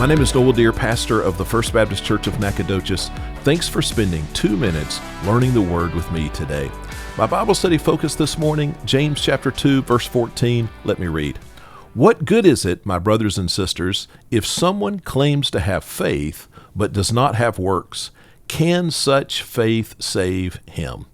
My name is Noel, pastor of the First Baptist Church of Nacogdoches. Thanks for spending 2 minutes learning the Word with me today. My Bible study focus this morning, James chapter 2, verse 14. Let me read. What good is it, my brothers and sisters, if someone claims to have faith but does not have works? Can such faith save him?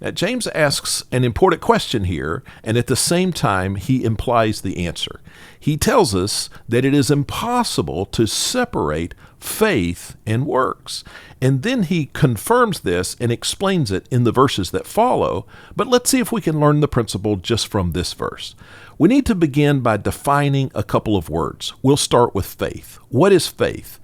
Now, James asks an important question here, and at the same time, he implies the answer. He tells us that it is impossible to separate faith and works. And then he confirms this and explains it in the verses that follow. But let's see if we can learn the principle just from this verse. We need to begin by defining a couple of words. We'll start with faith. What is faith?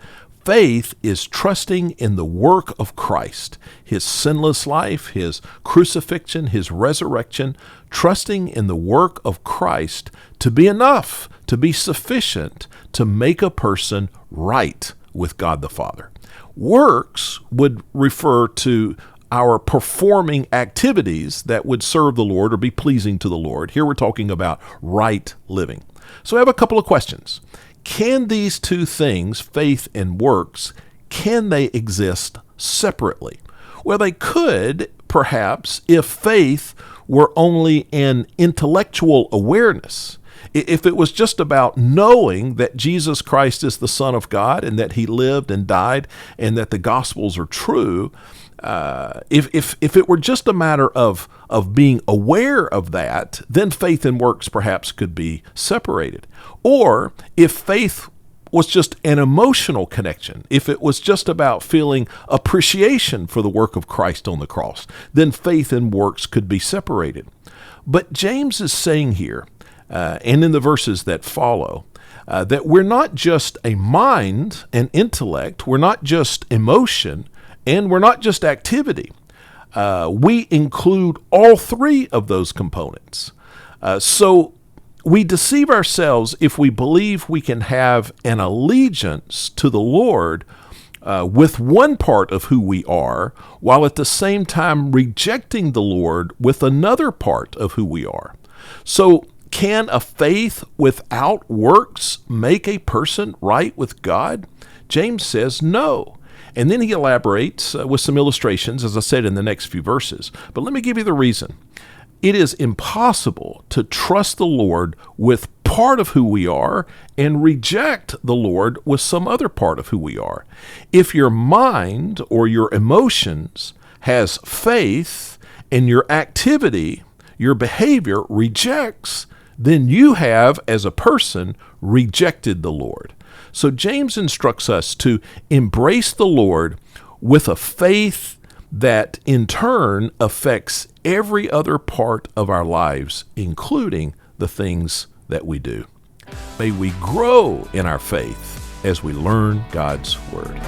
Faith is trusting in the work of Christ, his sinless life, his crucifixion, his resurrection, trusting in the work of Christ to be enough, to be sufficient, to make a person right with God the Father. Works would refer to our performing activities that would serve the Lord or be pleasing to the Lord. Here we're talking about right living. So I have a couple of questions. Can these two things, faith and works, can they exist separately? Well, they could, perhaps, if faith were only an intellectual awareness. If it was just about knowing that Jesus Christ is the Son of God and that he lived and died and that the Gospels are true, if it were just a matter of being aware of that, then faith and works perhaps could be separated. Or if faith was just an emotional connection, if it was just about feeling appreciation for the work of Christ on the cross, then faith and works could be separated. But James is saying here, and in the verses that follow, that we're not just a mind and intellect, we're not just emotion, and we're not just activity. We include all three of those components. So we deceive ourselves if we believe we can have an allegiance to the Lord with one part of who we are, while at the same time rejecting the Lord with another part of who we are. So can a faith without works make a person right with God? James says no. And then he elaborates with some illustrations, as I said, in the next few verses. But let me give you the reason. It is impossible to trust the Lord with part of who we are and reject the Lord with some other part of who we are. If your mind or your emotions has faith and your activity, your behavior rejects, then you have, as a person, rejected the Lord. So James instructs us to embrace the Lord with a faith that in turn affects every other part of our lives, including the things that we do. May we grow in our faith as we learn God's Word.